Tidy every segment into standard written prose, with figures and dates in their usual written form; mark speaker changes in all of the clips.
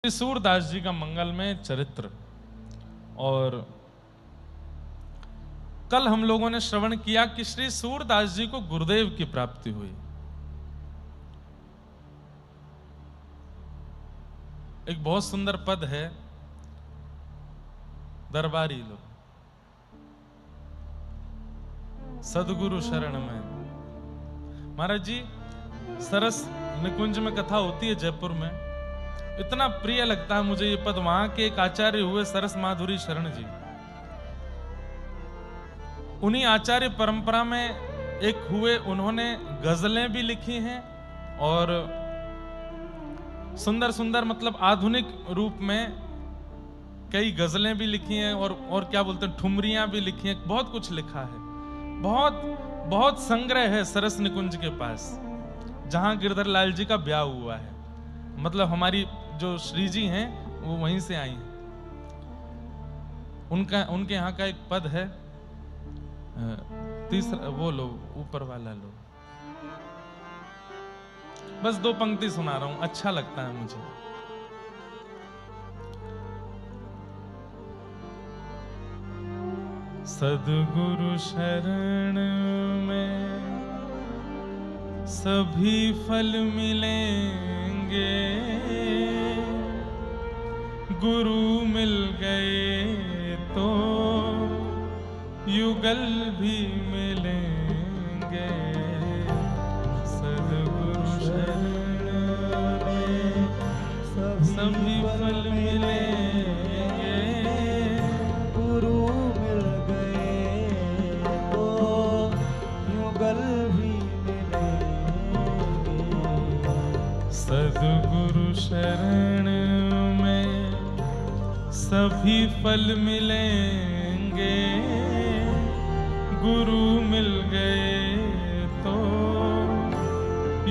Speaker 1: श्री सूरदास जी का मंगल में चरित्र। और कल हम लोगों ने श्रवण किया कि श्री सूरदास जी को गुरुदेव की प्राप्ति हुई। एक बहुत सुंदर पद है, दरबारी लो सदगुरु शरण में। महाराज जी, सरस निकुंज में कथा होती है जयपुर में, इतना प्रिय लगता है मुझे ये पद। वहां के एक आचार्य हुए सरस माधुरी शरण जी, उन्हीं आचार्य परंपरा में एक हुए। उन्होंने गजलें भी लिखी हैं और सुंदर सुंदर मतलब आधुनिक रूप में कई गजलें भी लिखी हैं और क्या बोलते हैं, ठुमरियां भी लिखी हैं। बहुत कुछ लिखा है, बहुत बहुत संग्रह है सरस निकुंज के पास, जहां गिरधर लाल जी का ब्याह हुआ है। मतलब हमारी जो श्री जी हैं वो वहीं से आई हैं। उनके यहाँ का एक पद है, तीसरा वो लो, ऊपर वाला लो। बस दो पंक्ति सुना रहा हूं, अच्छा लगता है मुझे। सद्गुरु शरण में सभी फल मिलेंगे, गुरु मिल गए तो युगल भी मिलेंगे। सद्गुरु शरण में सभी फल मिलेंगे,
Speaker 2: गुरु मिल गए तो युगल भी मिलेंगे।
Speaker 1: सद्गुरु शरण में सभी फल मिलेंगे, गुरु मिल गए तो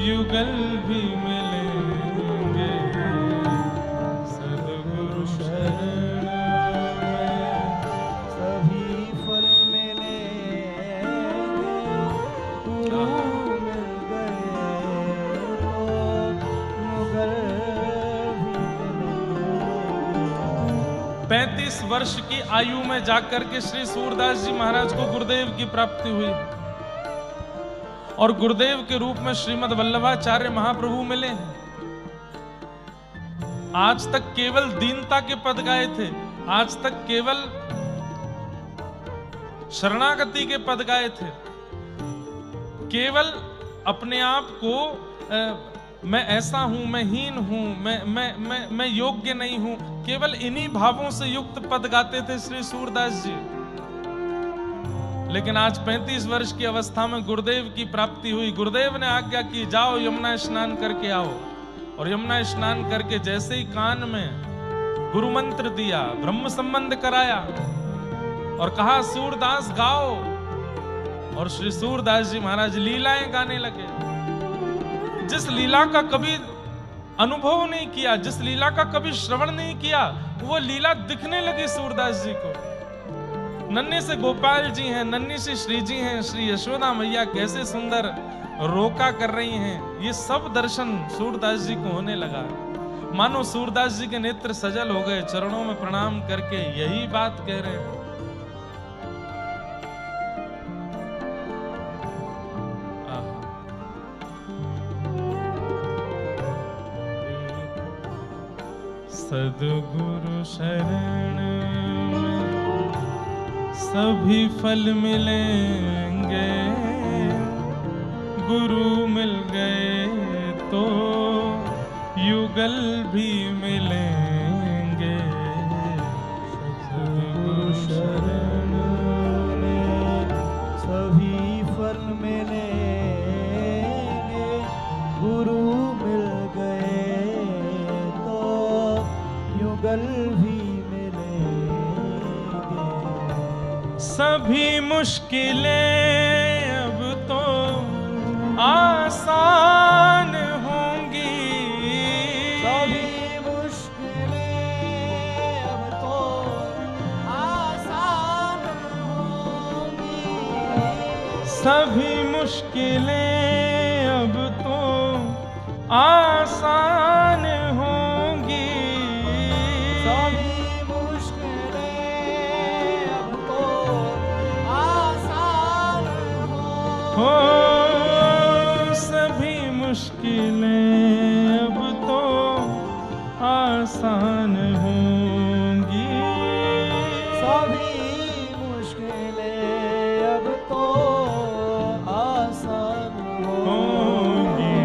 Speaker 1: युगल भी मिलेंगे। सद्गुरु शरण में
Speaker 2: सभी फल मिलेंगे, गुरु मिल गए तो युगल भी मिलेंगे।
Speaker 1: 35 वर्ष की आयु में जाकर के श्री सूरदास जी महाराज को गुरुदेव की प्राप्ति हुई और गुरुदेव के रूप में श्रीमद् वल्लभाचार्य महाप्रभु मिले हैं। आज तक केवल दीनता के पद गाए थे, आज तक केवल शरणागति के पद गाए थे, केवल अपने आप को मैं ऐसा हूं, मैं हीन हूं, मैं योग्य नहीं हूं, केवल इन्हीं भावों से युक्त पद गाते थे श्री सूरदास जी। लेकिन आज 35 वर्ष की अवस्था में गुरुदेव की प्राप्ति हुई। गुरुदेव ने आज्ञा की, जाओ यमुना स्नान करके आओ। और यमुना स्नान करके जैसे ही कान में गुरु मंत्र दिया, ब्रह्म संबंध कराया और कहा सूरदास गाओ, और श्री सूरदास जी महाराज लीलाएं गाने लगे। जिस लीला का कभी अनुभव नहीं किया, जिस लीला का कभी श्रवण नहीं किया, वो लीला दिखने लगी सूरदास जी को। नन्हे से गोपाल जी हैं, नन्ही सी श्री जी हैं, श्री यशोदा मैया कैसे सुंदर रोका कर रही हैं, ये सब दर्शन सूरदास जी को होने लगा। मानो सूरदास जी के नेत्र सजल हो गए, चरणों में प्रणाम करके यही बात कह रहे हैं। सद्गुरु शरण में सभी फल मिलेंगे, गुरु मिल गए तो युगल भी मिलेंगे।
Speaker 2: सद्गुरु शरण में सभी फल मिलेंगे, गुरु मिल गए तो युगल भी मिलेंगे।
Speaker 1: सभी मुश्किलें अब तो आसान होंगी,
Speaker 2: सभी मुश्किलें अब तो आसान होंगी।
Speaker 1: सभी मुश्किलें अब तो आसान होंगी, आसान होंगी।
Speaker 2: सभी मुश्किलें अब तो आसान होंगी।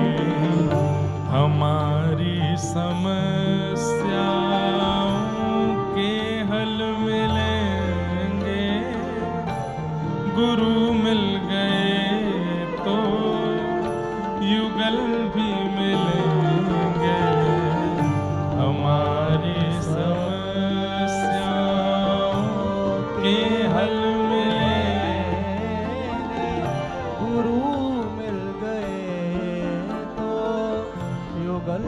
Speaker 1: हमारी समस्याओं के हल मिलेंगे, गुरु मिल गए तो युगल भी मिलेंगे। हमारी समस्याओं के हल मिलेंगे,
Speaker 2: गुरु मिल गए तो युगल।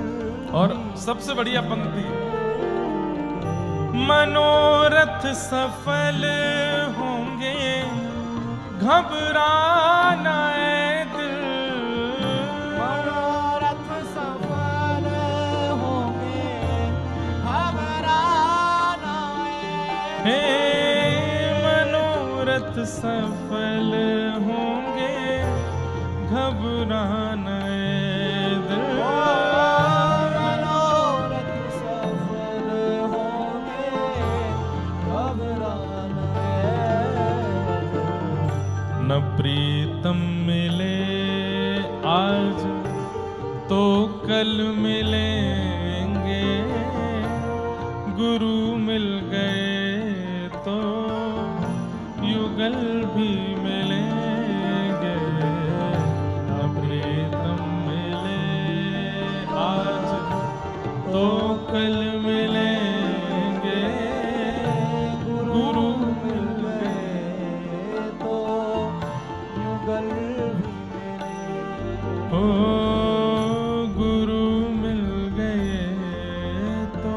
Speaker 1: और सबसे बढ़िया पंक्ति, मनोरथ सफल होंगे, घबराना है दिल।
Speaker 2: मनोरथ सफल होंगे, घबराना
Speaker 1: हे मनोरथ सफल होंगे, घबराना है दिल।
Speaker 2: मनोरथ सफल होंगे, घबराना
Speaker 1: न प्रीतम मिले आज तो कल मिलेंगे, गुरु मिल गए तो युगल भी मिलेंगे। न प्रीतम मिले आज तो कल मिलेंगे, गुरु मिल गए
Speaker 2: तो युगल भी
Speaker 1: ओ गुरु मिल गए तो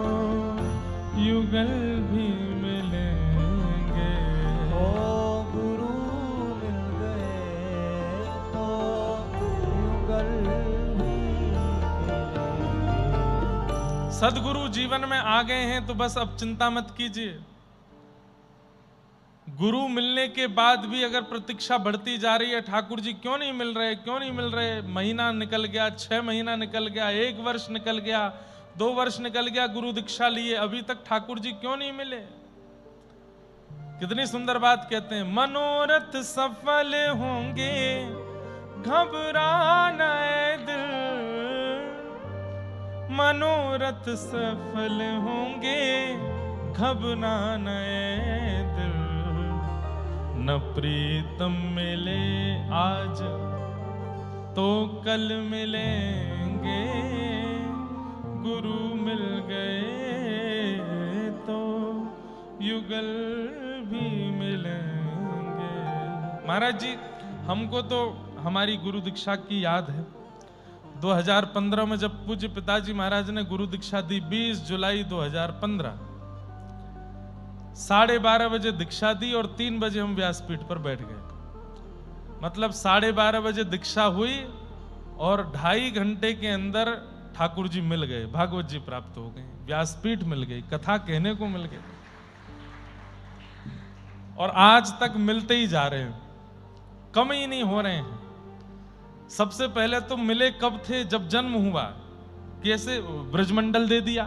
Speaker 1: युगल भी मिलेंगे।
Speaker 2: ओ गुरु मिल गए तो युगल भी मिलेंगे।
Speaker 1: सदगुरु जीवन में आ गए हैं तो बस अब चिंता मत कीजिए। गुरु मिलने के बाद भी अगर प्रतीक्षा बढ़ती जा रही है, ठाकुर जी क्यों नहीं मिल रहे, क्यों नहीं मिल रहे, महीना निकल गया, 6 महीना निकल गया, 1 वर्ष निकल गया, 2 वर्ष निकल गया, गुरु दीक्षा लिए, अभी तक ठाकुर जी क्यों नहीं मिले। कितनी सुंदर बात कहते हैं, मनोरथ सफल होंगे, घबराना है दिल। मनोरथ सफल होंगे, घबराना है दिल। न प्रीतम मिले आज तो कल मिलेंगे, गुरु मिल गए तो युगल भी मिलेंगे। महाराज जी, हमको तो हमारी गुरु दीक्षा की याद है। 2015 में जब पूज्य पिताजी महाराज ने गुरु दीक्षा दी, 20 जुलाई 2015, 12:30 बजे दीक्षा दी और 3 बजे हम व्यासपीठ पर बैठ गए। मतलब 12:30 बजे दीक्षा हुई और 2.5 घंटे के अंदर ठाकुर जी मिल गए, भागवत जी प्राप्त हो गए, व्यासपीठ मिल गई, कथा कहने को मिल गई, और आज तक मिलते ही जा रहे हैं, कम ही नहीं हो रहे हैं। सबसे पहले तो मिले कब थे, जब जन्म हुआ, कैसे ब्रजमंडल दे दिया,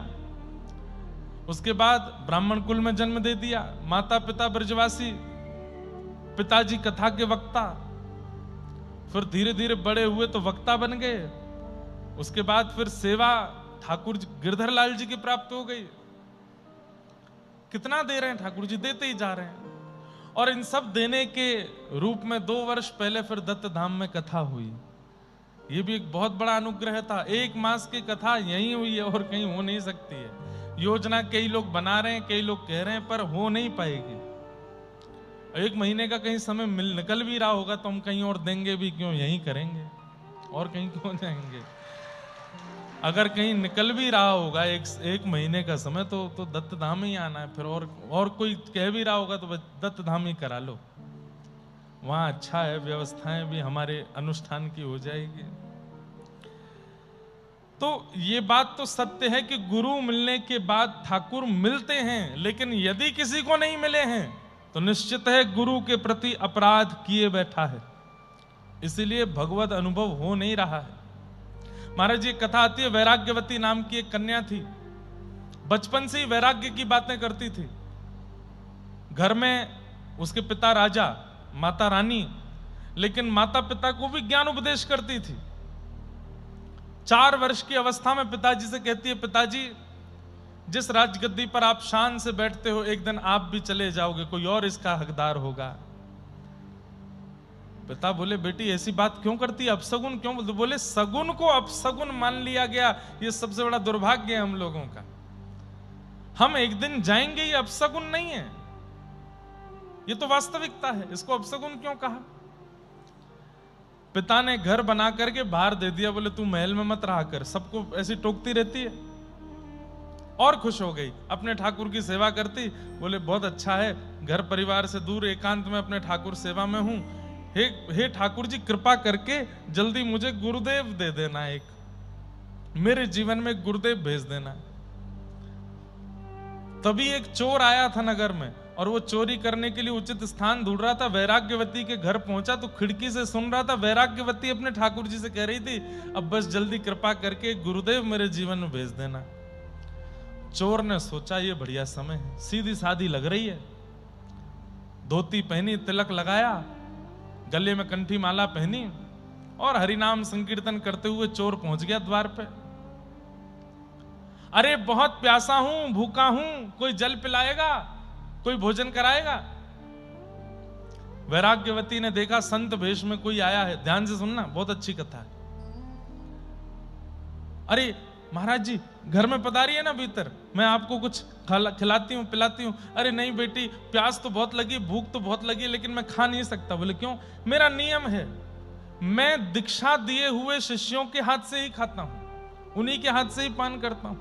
Speaker 1: उसके बाद ब्राह्मण कुल में जन्म दे दिया, माता पिता ब्रजवासी, पिताजी कथा के वक्ता, फिर धीरे धीरे बड़े हुए तो वक्ता बन गए, उसके बाद फिर सेवा ठाकुर गिरधर लाल जी की प्राप्त हो गई। कितना दे रहे हैं ठाकुर जी, देते ही जा रहे हैं। और इन सब देने के रूप में 2 वर्ष पहले फिर दत्त धाम में कथा हुई। ये भी एक बहुत बड़ा अनुग्रह था। 1 मास की कथा यहीं हुई है और कहीं हो नहीं सकती है। योजना कई लोग बना रहे हैं, कई लोग कह रहे हैं, पर हो नहीं पाएगी। 1 महीने का कहीं समय निकल भी रहा होगा तो हम कहीं और देंगे भी क्यों, यहीं करेंगे, और कहीं क्यों जाएंगे। अगर कहीं निकल भी रहा होगा एक महीने का समय तो दत्त धाम ही आना है फिर, और कोई कह भी रहा होगा तो दत्त धाम ही करा लो, वहां अच्छा है, व्यवस्थाएं भी हमारे अनुष्ठान की हो जाएगी। तो ये बात तो सत्य है कि गुरु मिलने के बाद ठाकुर मिलते हैं, लेकिन यदि किसी को नहीं मिले हैं तो निश्चित है गुरु के प्रति अपराध किए बैठा है, इसीलिए भगवत अनुभव हो नहीं रहा है। महाराज जी कथा आती है, वैराग्यवती नाम की एक कन्या थी, बचपन से ही वैराग्य की बातें करती थी। घर में उसके पिता राजा, माता रानी, लेकिन माता पिता को भी ज्ञान उपदेश करती थी। 4 वर्ष की अवस्था में पिताजी से कहती है, पिताजी जिस राजगद्दी पर आप शान से बैठते हो, एक दिन आप भी चले जाओगे, कोई और इसका हकदार होगा। पिता बोले, बेटी ऐसी बात क्यों करती है, अपसगुन क्यों बोलते? बोले, सगुन को अपसगुन मान लिया गया, ये सबसे बड़ा दुर्भाग्य है हम लोगों का। हम एक दिन जाएंगे, ये अपसगुन नहीं है, ये तो वास्तविकता है, इसको अपसगुन क्यों कहा? पिता ने घर बना करके बाहर दे दिया, बोले तू महल में मत रहा कर, सबको ऐसी टोकती रहती है। और खुश हो गई, अपने ठाकुर की सेवा करती। बोले बहुत अच्छा है, घर परिवार से दूर एकांत में अपने ठाकुर सेवा में हूं। हे ठाकुर जी, कृपा करके जल्दी मुझे गुरुदेव दे देना, एक मेरे जीवन में गुरुदेव भेज देना। तभी एक चोर आया था नगर में, और वो चोरी करने के लिए उचित स्थान ढूंढ रहा था। वैराग्यवती के घर पहुंचा तो खिड़की से सुन रहा था, वैराग्यवती अपने ठाकुर जी से कह रही थी, अब बस जल्दी कृपा करके गुरुदेव मेरे जीवन में भेज देना। चोर ने सोचा ये बढ़िया समय है, सीधी सादी लग रही है, धोती पहनी, तिलक लगाया, गले में कंठी माला पहनी, और हरिनाम संकीर्तन करते हुए चोर पहुंच गया द्वार पे। अरे बहुत प्यासा हूं, भूखा हूं, कोई जल पिलाएगा, कोई भोजन कराएगा? वैराग्यवती ने देखा संत वेश में कोई आया है। ध्यान से सुनना, बहुत अच्छी कथा है। अरे महाराज जी, घर में पधारी है ना भीतर, मैं आपको कुछ खिलाती हूं, पिलाती हूं। अरे नहीं बेटी, प्यास तो बहुत लगी, भूख तो बहुत लगी, लेकिन मैं खा नहीं सकता। बोले क्यों? मेरा नियम है, मैं दीक्षा दिए हुए शिष्यों के हाथ से ही खाता हूं, उन्हीं के हाथ से ही पान करता हूं।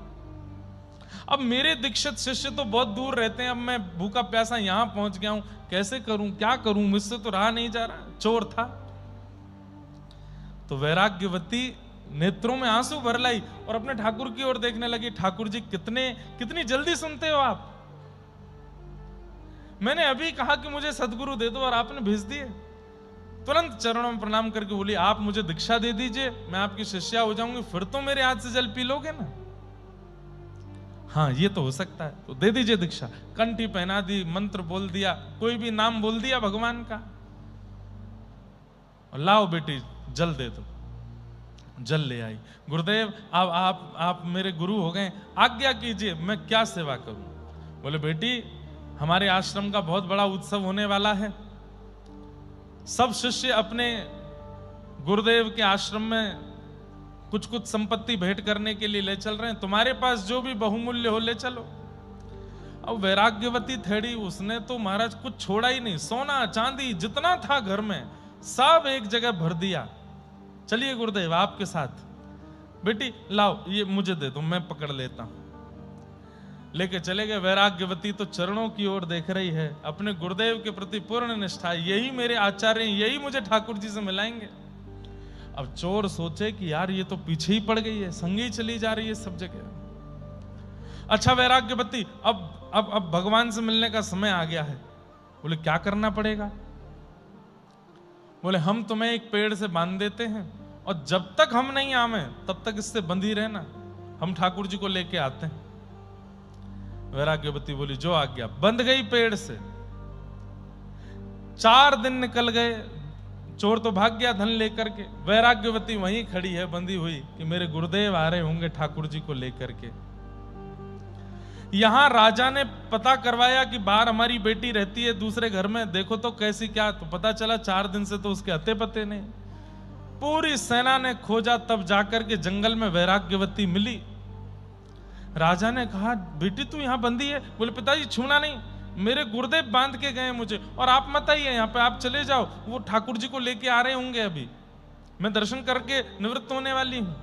Speaker 1: अब मेरे दीक्षित शिष्य तो बहुत दूर रहते हैं, अब मैं भूखा प्यासा यहां पहुंच गया हूं, कैसे करूं, क्या करूं, मुझसे तो रहा नहीं जा रहा। चोर था। तो वैराग्यवती नेत्रों में आंसू भर लाई और अपने ठाकुर की ओर देखने लगी। ठाकुर जी, कितनी जल्दी सुनते हो आप, मैंने अभी कहा कि मुझे सदगुरु दे दो और आपने भेज दिए। तुरंत चरणों में प्रणाम करके बोली, आप मुझे दीक्षा दे दीजिए, मैं आपकी शिष्या हो जाऊंगी, फिर तो मेरे हाथ से जल पी लोगे ना। हाँ ये तो हो सकता है, तो दे दीजिए दीक्षा। कंठी पहना दी, मंत्र बोल दिया, कोई भी नाम बोल दिया भगवान का, और लाओ बेटी जल दे दो। जल ले आई। गुरुदेव आप मेरे गुरु हो गए, आज्ञा कीजिए, मैं क्या सेवा करूं? बोले बेटी, हमारे आश्रम का बहुत बड़ा उत्सव होने वाला है, सब शिष्य अपने गुरुदेव के आश्रम में कुछ कुछ संपत्ति भेंट करने के लिए ले चल रहे हैं, तुम्हारे पास जो भी बहुमूल्य हो ले चलो। अब वैराग्यवती थेड़ी, उसने तो महाराज कुछ छोड़ा ही नहीं, सोना चांदी जितना था घर में सब एक जगह भर दिया। चलिए गुरुदेव आपके साथ, बेटी लाओ ये मुझे दे दो, मैं पकड़ लेता हूं। लेके चले गए। वैराग्यवती तो चरणों की ओर देख रही है, अपने गुरुदेव के प्रति पूर्ण निष्ठा, यही मेरे आचार्य, यही मुझे ठाकुर जी से मिलाएंगे। अब चोर सोचे कि यार ये तो पीछे ही पड़ गई है, संगी चली जा रही है सब जगह। अच्छा वैराग्यवती, अब भगवान से मिलने का समय आ गया है। बोले क्या करना पड़ेगा? बोले हम तुम्हें एक पेड़ से बांध देते हैं, और जब तक हम नहीं आवे तब तक इससे बंधी रहना, हम ठाकुर जी को लेके आते हैं। वैराग्यवती बोली जो आज्ञा। बंध गई पेड़ से। 4 दिन निकल गए, चोर तो भाग गया धन लेकर के। वैराग्यवती वहीं खड़ी है बंधी हुई कि मेरे गुरुदेव आ रहे होंगे ठाकुर जी को लेकर के। यहां राजा ने पता करवाया कि बाहर हमारी बेटी रहती है दूसरे घर में, देखो तो कैसी क्या। तो पता चला 4 दिन से तो उसके अते पते नहीं। पूरी सेना ने खोजा, तब जाकर के जंगल में वैराग्यवती मिली। राजा ने कहा बेटी तू यहां बंदी है? बोले पिताजी छूना नहीं, मेरे गुरुदेव बांध के गए मुझे, और आप मत आइए यहाँ पे, आप चले जाओ, वो ठाकुर जी को लेके आ रहे होंगे, अभी मैं दर्शन करके निवृत्त होने वाली हूं।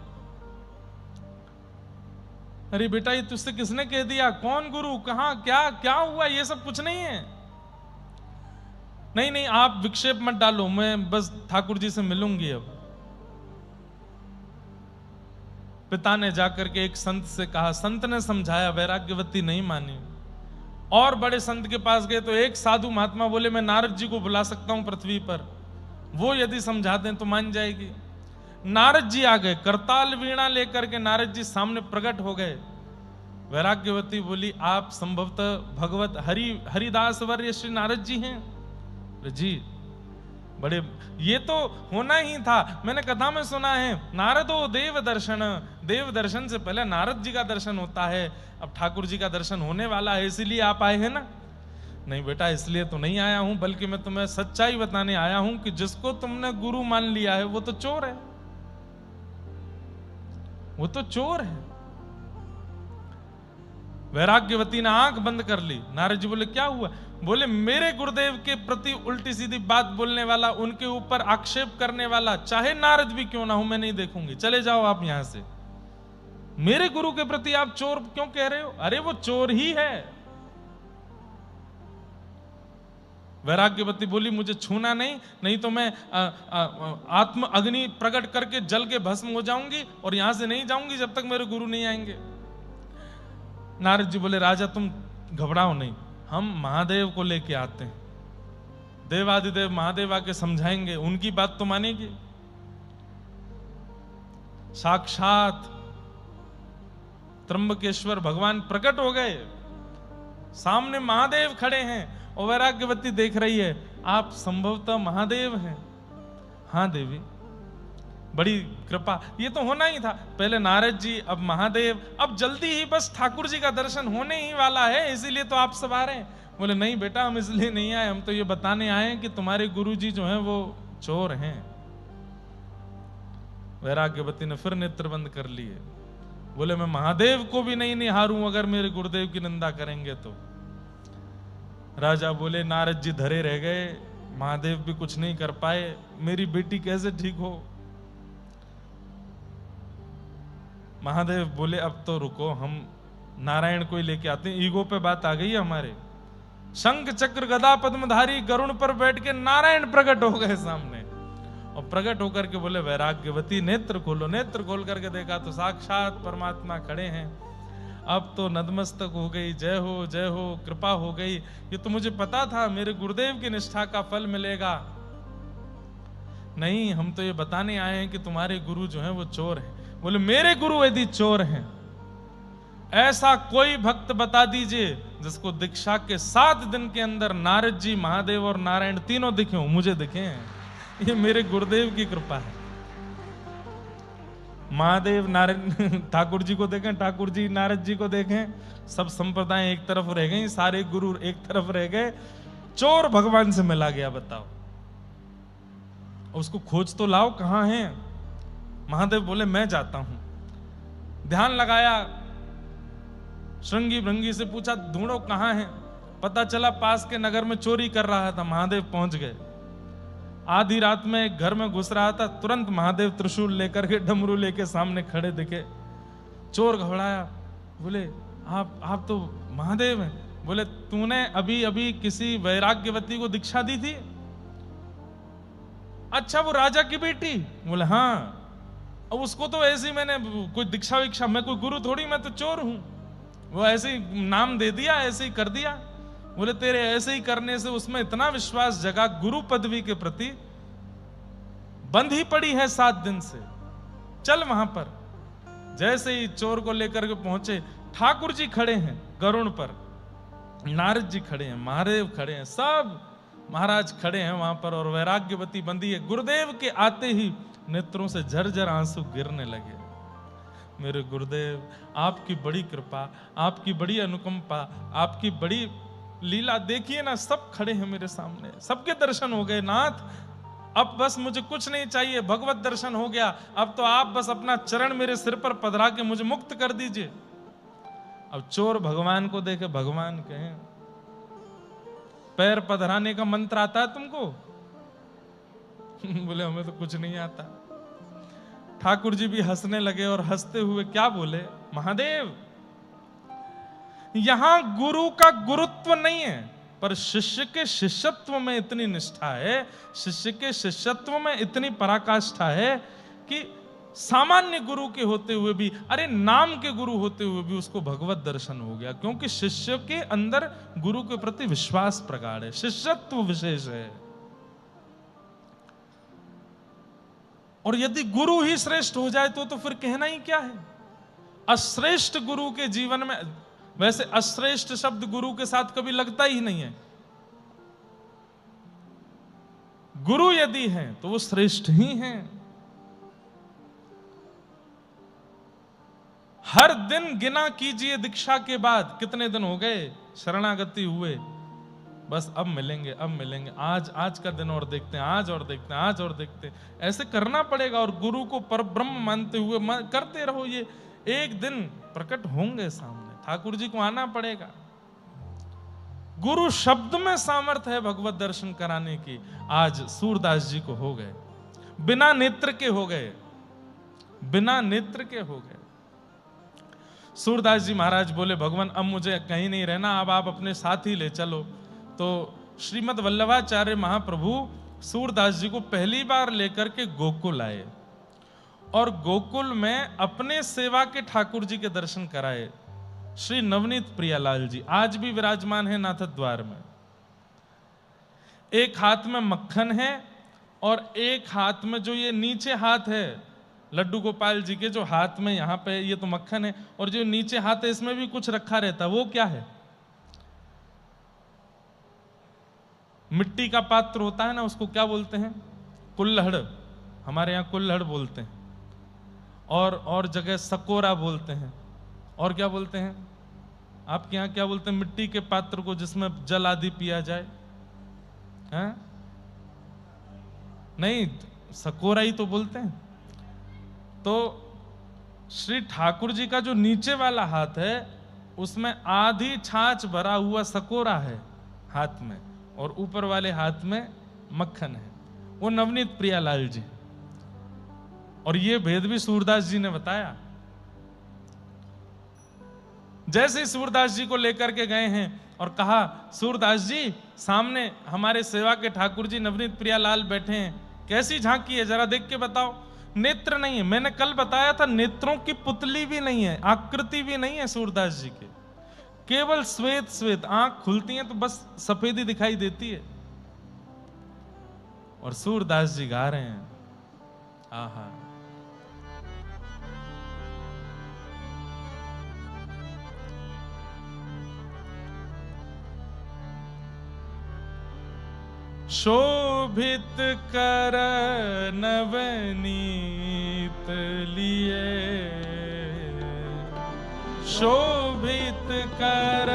Speaker 1: अरे बेटा ये तुझसे किसने कह दिया? कौन गुरु, कहां, क्या हुआ? ये सब कुछ नहीं है। नहीं आप विक्षेप मत डालो, मैं बस ठाकुर जी से मिलूंगी। अब पिता ने जाकर के एक संत से कहा, संत ने समझाया, वैराग्यवती नहीं मानी। और बड़े संत के पास गए तो एक साधु महात्मा बोले मैं नारद जी को बुला सकता हूं पृथ्वी पर, वो यदि समझा दें तो मान जाएगी। नारद जी आ गए, करताल वीणा लेकर के नारद जी सामने प्रकट हो गए। वैराग्यवती बोली, आप संभवतः भगवत हरिदास वर्य श्री नारद जी हैं? जी, बड़े, ये तो होना ही था। मैंने कथा में सुना है, नारदो देव दर्शन, देव दर्शन से पहले नारद जी का दर्शन होता है। अब ठाकुर जी का दर्शन होने वाला है, इसीलिए आप आए हैं ना? नहीं बेटा, इसलिए तो नहीं आया हूं, बल्कि मैं तुम्हें सच्चाई बताने आया हूं कि जिसको तुमने गुरु मान लिया है वो तो चोर है, वो तो चोर है। वैराग्यवती ने आंख बंद कर ली। नारद जी बोले, क्या हुआ? बोले, मेरे गुरुदेव के प्रति उल्टी सीधी बात बोलने वाला, उनके ऊपर आक्षेप करने वाला, चाहे नारद भी क्यों ना हो, मैं नहीं देखूंगी, चले जाओ आप यहां से। मेरे गुरु के प्रति आप चोर क्यों कह रहे हो? अरे वो चोर ही है। वैराग्यवती बोली, मुझे छूना नहीं, नहीं तो मैं आत्म अग्नि प्रकट करके जल के भस्म हो जाऊंगी और यहां से नहीं जाऊंगी जब तक मेरे गुरु नहीं आएंगे। नारद जी बोले, राजा तुम घबराओ नहीं, हम महादेव को लेके आते हैं, देवादिदेव महादेव आके समझाएंगे, उनकी बात तो मानेगी। साक्षात त्र्यंबकेश्वर भगवान प्रकट हो गए, सामने महादेव खड़े हैं और वैराग्यवती देख रही है, आप संभवतः महादेव हैं। हाँ देवी, बड़ी कृपा। ये तो होना ही था, पहले नारद जी, अब महादेव, अब जल्दी ही बस ठाकुर जी का दर्शन होने ही वाला है, इसीलिए तो आप सब आ रहे हैं। बोले, नहीं बेटा, हम इसलिए नहीं आए, हम तो ये बताने आए हैं कि तुम्हारे गुरु जी जो हैं वो चोर हैं। वैराग्यवती ने फिर नेत्र बंद कर लिए। बोले, मैं महादेव को भी नहीं निहारूं अगर मेरे गुरुदेव की निंदा करेंगे तो। राजा बोले, नारद जी धरे रह गए, महादेव भी कुछ नहीं कर पाए, मेरी बेटी कैसे ठीक हो? महादेव बोले, अब तो रुको, हम नारायण को ही लेके आते हैं। ईगो पे बात आ गई है हमारे। शंख चक्र गदा पद्मधारी गरुण पर बैठ के नारायण प्रकट हो गए सामने, और प्रकट होकर के बोले, वैराग्यवती नेत्र खोलो। नेत्र खोल करके देखा तो साक्षात परमात्मा खड़े हैं। अब तो नतमस्तक हो गई, जय हो, कृपा हो गई। ये तो मुझे पता था मेरे गुरुदेव की निष्ठा का फल मिलेगा। नहीं, हम तो ये बताने आए हैं कि तुम्हारे गुरु जो हैं वो चोर हैं। बोले, मेरे गुरु यदि चोर हैं, ऐसा कोई भक्त बता दीजिए जिसको दीक्षा के 7 दिन के अंदर नारद जी, महादेव और नारायण तीनों दिखे हो। मुझे दिखे हैं, ये मेरे गुरुदेव की कृपा है। महादेव नारायण ठाकुर जी को देखें, ठाकुर जी नारद जी को देखें, सब संप्रदाय एक तरफ रह गई, सारे गुरु एक तरफ रह गए, चोर भगवान से मिला गया। बताओ, उसको खोज तो लाओ, कहां है? महादेव बोले, मैं जाता हूं। ध्यान लगाया, श्रृंगी भृंगी से पूछा, ढूंढो कहां है? पता चला पास के नगर में चोरी कर रहा था। महादेव पहुंच गए। आधी रात में एक घर में घुस रहा था, तुरंत महादेव त्रिशूल लेकर के, डमरू लेके सामने खड़े दिखे। चोर घबराया, बोले, आप तो महादेव हैं। बोले, तूने अभी अभी किसी वैराग्यवती को दीक्षा दी थी? अच्छा, वो राजा की बेटी? बोले, हाँ। अब उसको तो ऐसे ही मैंने कोई दीक्षा विक्षा, मैं कोई गुरु थोड़ी, मैं तो चोर हूं। वो ऐसे ही नाम दे दिया, ऐसे ही कर दिया। बोले, तेरे ऐसे ही करने से उसमें इतना विश्वास जगा, गुरु पदवी के प्रति बंद ही पड़ी है 7 दिन से, चल वहां पर। जैसे ही चोर को लेकर के पहुंचे, ठाकुर जी खड़े हैं गरुण पर, नारद जी खड़े हैं, महादेव खड़े हैं, सब महाराज खड़े हैं वहां पर, और वैराग्यवती बंदी है। गुरुदेव के आते ही नेत्रों से झरझर आंसू गिरने लगे। मेरे गुरुदेव, आपकी बड़ी कृपा, आपकी बड़ी अनुकंपा, आपकी बड़ी लीला, देखिए ना, सब खड़े हैं मेरे सामने, सबके दर्शन हो गए नाथ। अब बस मुझे कुछ नहीं चाहिए, भगवत दर्शन हो गया। अब तो आप बस अपना चरण मेरे सिर पर पधरा के मुझे मुक्त कर दीजिए। अब चोर भगवान को देखे, भगवान कहें, पैर पधराने का मंत्र आता है तुमको? बोले, हमें तो कुछ नहीं आता। ठाकुर जी भी हंसने लगे, और हंसते हुए क्या बोले, महादेव, यहां गुरु का गुरुत्व नहीं है, पर शिष्य के शिष्यत्व में इतनी निष्ठा है, शिष्य के शिष्यत्व में इतनी पराकाष्ठा है कि सामान्य गुरु के होते हुए भी, अरे नाम के गुरु होते हुए भी उसको भगवत दर्शन हो गया, क्योंकि शिष्य के अंदर गुरु के प्रति विश्वास प्रगाढ़ है, शिष्यत्व विशेष है। और यदि गुरु ही श्रेष्ठ हो जाए तो फिर कहना ही क्या है। अश्रेष्ठ गुरु के जीवन में, वैसे अश्रेष्ठ शब्द गुरु के साथ कभी लगता ही नहीं है। गुरु यदि हैं तो वो श्रेष्ठ ही हैं। हर दिन गिना कीजिए दीक्षा के बाद कितने दिन हो गए शरणागति हुए, बस अब मिलेंगे, अब मिलेंगे, आज का दिन और देखते हैं, आज और देखते हैं, आज और देखते हैं, ऐसे करना पड़ेगा। और गुरु को परब्रह्म मानते हुए करते रहो। ये एक दिन प्रकट होंगे सामने, ठाकुर जी को आना पड़ेगा। गुरु शब्द में सामर्थ्य है भगवत दर्शन कराने की। आज सूरदास जी को हो गए, बिना नेत्र के हो गए, बिना नेत्र के हो गए। सूरदास जी महाराज बोले, भगवान अब मुझे कहीं नहीं रहना, अब आप अपने साथ ही ले चलो। तो श्रीमद् वल्लभाचार्य महाप्रभु सूरदास जी को पहली बार लेकर के गोकुल आए और गोकुल में अपने सेवा के ठाकुर जी के दर्शन कराए। श्री नवनीत प्रियालाल जी आज भी विराजमान है नाथ द्वार में। एक हाथ में मक्खन है और एक हाथ में जो ये नीचे हाथ है लड्डू गोपाल जी के, जो हाथ में यहां पे ये तो मक्खन है, और जो नीचे हाथ है इसमें भी कुछ रखा रहता है, वो क्या है? मिट्टी का पात्र होता है ना, उसको क्या बोलते हैं? कुल्हड़। हमारे यहाँ कुल्हड़ बोलते हैं, और जगह सकोरा बोलते हैं, और क्या बोलते हैं? आपके यहाँ क्या बोलते हैं मिट्टी के पात्र को जिसमें जल आदि पिया जाए? हैं? नहीं, सकोरा ही तो बोलते हैं। तो श्री ठाकुर जी का जो नीचे वाला हाथ है उसमें आधी छाछ भरा हुआ सकोरा है हाथ में, और ऊपर वाले हाथ में मक्खन है, वो नवनीत प्रियालाल जी। और ये भेद भी सूरदास जी ने बताया। जैसे ही सूरदास जी को लेकर के गए हैं और कहा, सूरदास जी सामने हमारे सेवा के ठाकुर जी नवनीत प्रियालाल बैठे हैं, कैसी झांकी है जरा देख के बताओ। नेत्र नहीं है, मैंने कल बताया था, नेत्रों की पुतली भी नहीं है, आकृति भी नहीं है सूरदास जी के, केवल श्वेत श्वेत, आंख खुलती है तो बस सफेदी दिखाई देती है। और सूरदास जी गा रहे हैं, आहा। शोभित कर नवनीत लिए, शोभित कर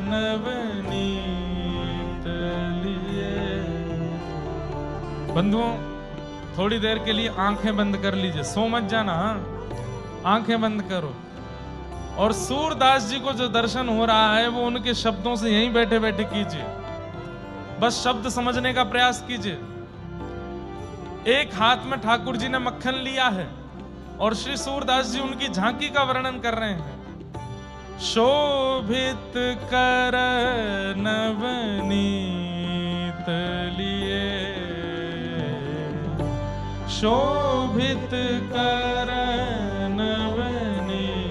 Speaker 1: नवनीत लिए। बंधुओं, थोड़ी देर के लिए आंखें बंद कर लीजिए, सो मत जाना। हाँ, आंखें बंद करो और सूरदास जी को जो दर्शन हो रहा है वो उनके शब्दों से यहीं बैठे बैठे कीजिए। बस शब्द समझने का प्रयास कीजिए। एक हाथ में ठाकुर जी ने मक्खन लिया है और श्री सूरदास जी उनकी झांकी का वर्णन कर रहे हैं। शोभित कर नवनीत लिए, शोभित कर नवनीत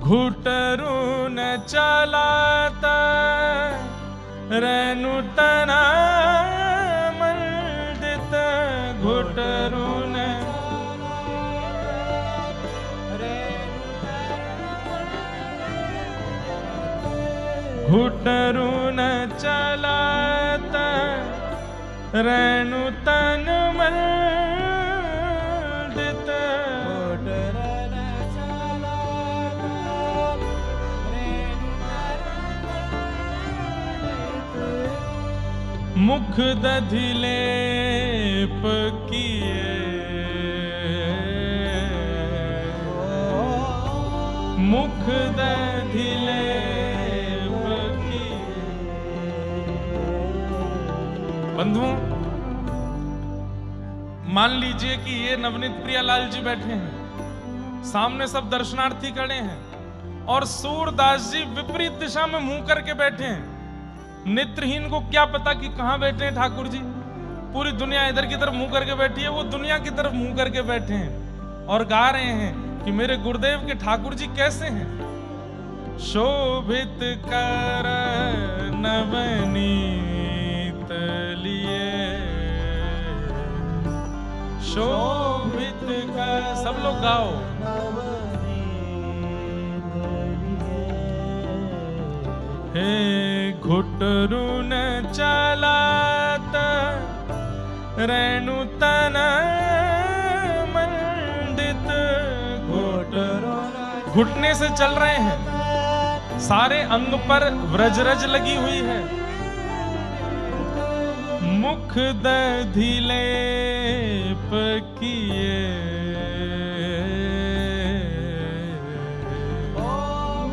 Speaker 1: घुटरू न चलाता रेणु तना मंडित, घुटरू न घुटरू न चलाता रेणु तन मंडित, मुख दधिलेप किए, मुख दधिलेप किए। बंधुओं, मान लीजिए कि ये नवनीत प्रियालाल जी बैठे हैं, सामने सब दर्शनार्थी खड़े हैं और सूरदास जी विपरीत दिशा में मुंह करके बैठे हैं। नेत्रहीन को क्या पता कि कहां बैठे हैं ठाकुर जी। पूरी दुनिया इधर की तरफ मुंह करके बैठी है, वो दुनिया की तरफ मुंह करके बैठे हैं और गा रहे हैं कि मेरे गुरुदेव के ठाकुर जी कैसे हैं। शोभित कर नवनीत लिए, शोभित कर, सब लोग गाओ। हे घुटरुन चलात रेणु तन मंडित, घुटने से चल रहे हैं, सारे अंग पर व्रजरज लगी हुई है, मुख दधि लेप किए,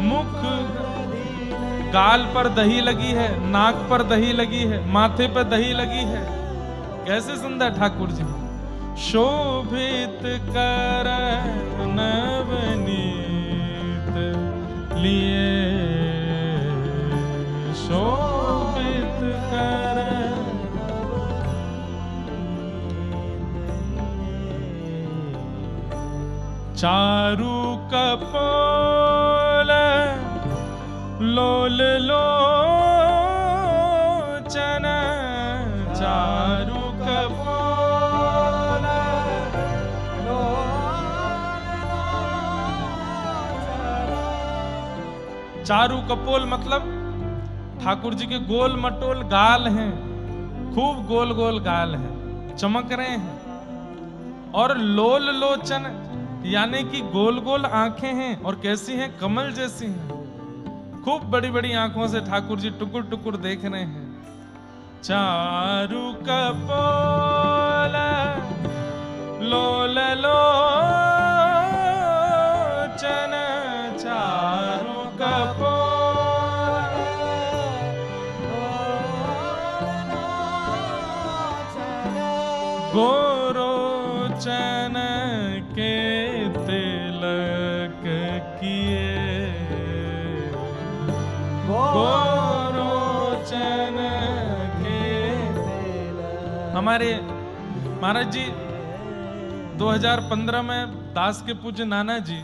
Speaker 1: मुख गाल पर दही लगी है, नाक पर दही लगी है, माथे पर दही लगी है। कैसे सुंदर ठाकुर जी। शोभित कर नवनीत लिए, शोभित कर चारु कपोल लोल लोचन, चारु कपोल चारु कपोल मतलब ठाकुर जी के गोल मटोल गाल हैं, खूब गोल गोल गाल हैं, चमक रहे हैं। और लोल लोचन यानी कि गोल गोल आंखें हैं, और कैसी हैं? कमल जैसी हैं। खूब बड़ी बड़ी आंखों से ठाकुर जी टुकुर टुकुर देख रहे हैं। चारु कपोल लोल लोचन, चारु कपोल गोरोचन के तिलक किए, गोरोचन के तिलक। हमारे महाराज जी 2015 में दास के पूज्य नाना जी,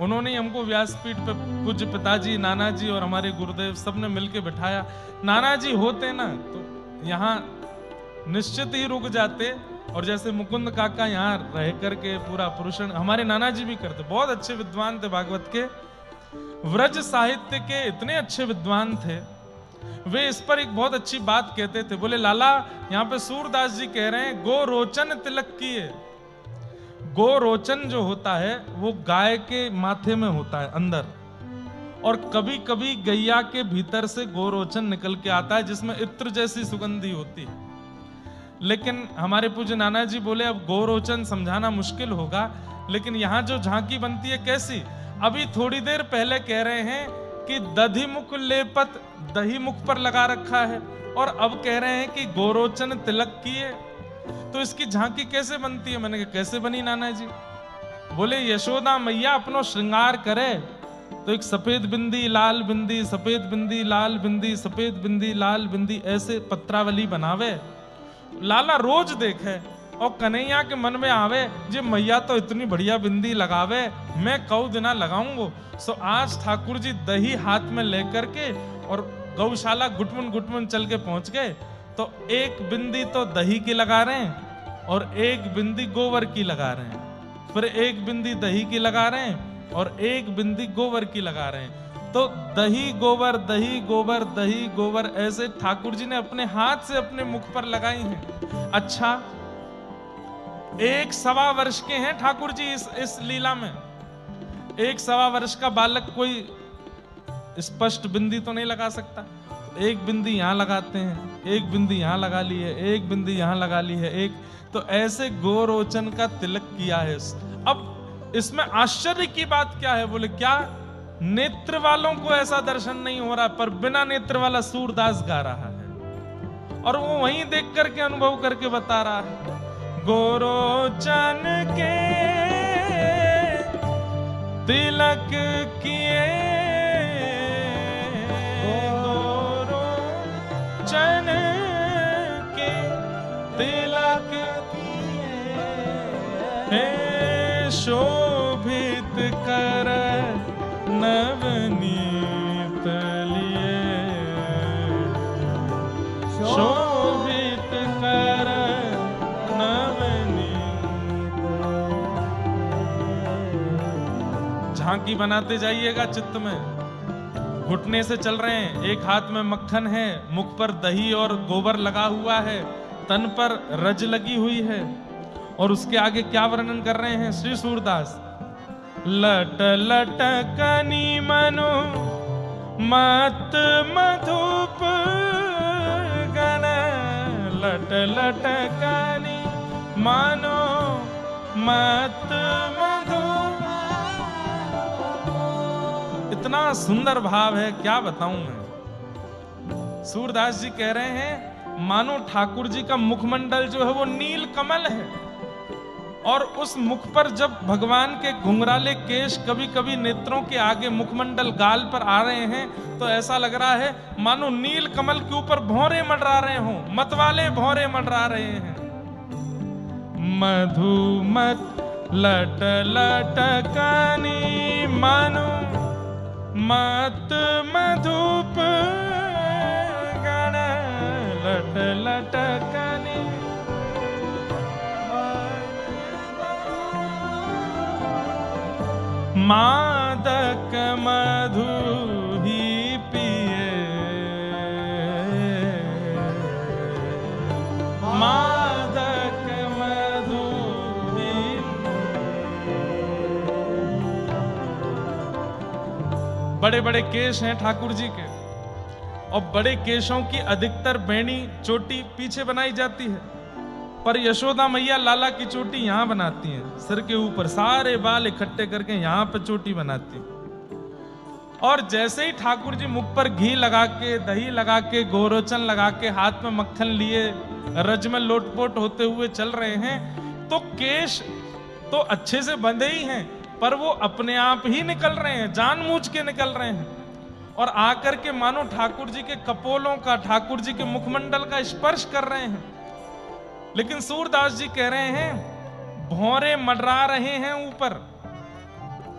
Speaker 1: उन्होंने हमको व्यासपीठ पे पूज्य पिताजी, नाना जी और हमारे गुरुदेव सबने मिलके बिठाया। नाना जी होते ना तो यहाँ निश्चित ही रुक जाते, और जैसे मुकुंद काका यहाँ रह करके पूरा पुरुषण हमारे नाना जी भी करते। बहुत अच्छे विद्वान थे, भागवत के व्रज साहित्य के इतने अच्छे विद्वान थे। वे इस पर एक बहुत अच्छी बात कहते थे, बोले लाला यहाँ पे सूरदास जी कह रहे हैं गोरोचन तिलक किए। गोरोचन जो होता है वो गाय के माथे में होता है अंदर, और कभी कभी गैया के भीतर से गोरोचन निकल के आता है जिसमें इत्र जैसी सुगंधी होती है। लेकिन हमारे पूज्य नाना जी बोले अब गोरोचन समझाना मुश्किल होगा, लेकिन यहाँ जो झांकी बनती है कैसी, अभी थोड़ी देर पहले कह रहे हैं कि दधि मुख लेपत दही मुख पर लगा रखा है, और अब कह रहे हैं कि गोरोचन तिलक किए। तो इसकी झांकी कैसे बनती है? मैंने कहा कैसे बनी नाना जी? बोले यशोदा मैया अपनो श्रृंगार करे तो एक सफेद बिंदी लाल बिंदी, सफेद बिंदी लाल बिंदी, सफेद बिंदी लाल बिंदी, ऐसे पत्रावली बनावे, लाला रोज देखे और कन्हैया के मन में आवे जे मैया तो इतनी बढ़िया बिंदी लगावे, मैं कऊ दिना लगाऊंगो। सो आज ठाकुर जी दही हाथ में लेकर के और गौशाला गुटमुन गुटमुन चल के पहुंच गए, तो एक बिंदी तो दही की लगा रहे हैं और एक बिंदी गोबर की लगा रहे हैं, फिर एक बिंदी दही की लगा रहे हैं और एक बिंदी गोबर की लगा रहे हैं। तो दही गोबर दही गोबर दही गोबर ऐसे ठाकुर जी ने अपने हाथ से अपने मुख पर लगाई हैं। अच्छा, 1.25 वर्ष के हैं ठाकुर जी इस लीला में। 1.25 वर्ष का बालक कोई स्पष्ट बिंदी तो नहीं लगा सकता। एक बिंदी यहां लगाते हैं, एक बिंदी यहां लगा ली है, एक बिंदी यहां लगा ली है, एक तो ऐसे गोरोचन का तिलक किया है। अब इसमें आश्चर्य की बात क्या है? बोले क्या नेत्र वालों को ऐसा दर्शन नहीं हो रहा, पर बिना नेत्र वाला सूरदास गा रहा है और वो वहीं देख करके अनुभव करके बता रहा है। गोरोचन के तिलक किए, गोरोचन के तिलक किए, हे शोभित कर नवनीत लिए, शोभित कर नवनीत। झांकी बनाते जाइएगा चित्त में। घुटने से चल रहे हैं, एक हाथ में मक्खन है, मुख पर दही और गोबर लगा हुआ है, तन पर रज लगी हुई है। और उसके आगे क्या वर्णन कर रहे हैं श्री सूरदास? लट लटकनी मनो मत मधुप गण, लट लटकनी मानो मत मधुप। इतना सुंदर भाव है, क्या बताऊं मैं। सूरदास जी कह रहे हैं मानो ठाकुर जी का मुखमंडल जो है वो नील कमल है, और उस मुख पर जब भगवान के घुंघराले केश कभी कभी नेत्रों के आगे मुखमंडल गाल पर आ रहे हैं तो ऐसा लग रहा है मानो नील कमल के ऊपर भौरे मंडरा रहे हों, मतवाले भौरे मंडरा रहे हैं। मधुमत लट लटकनी मानो मत मधुप गण, लट लटकनी मादक मधु ही पिए, मादक मधु ही। बड़े बड़े केश हैं ठाकुर जी के, और बड़े केशों की अधिकतर बेणी चोटी पीछे बनाई जाती है, पर यशोदा मैया लाला की चोटी यहां बनाती हैं, सिर के ऊपर सारे बाल इकट्ठे करके यहां पे चोटी बनाती हैं। और जैसे ही ठाकुर जी मुख पर घी लगा के, दही लगा के, गोरोचन लगा के, हाथ में मक्खन लिए रज में लोटपोट होते हुए चल रहे हैं, तो केश तो अच्छे से बंधे ही हैं, पर वो अपने आप ही निकल रहे हैं, जानबूझ के निकल रहे हैं, और आकर के मानो ठाकुर जी के कपोलों का, ठाकुर जी के मुखमंडल का स्पर्श कर रहे हैं। लेकिन सूरदास जी कह रहे हैं भौरे मंडरा रहे हैं ऊपर,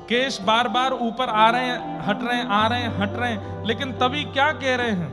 Speaker 1: केश बार बार ऊपर आ रहे हैं, हट रहे हैं, आ रहे हैं, हट रहे हैं, लेकिन तभी क्या कह रहे हैं?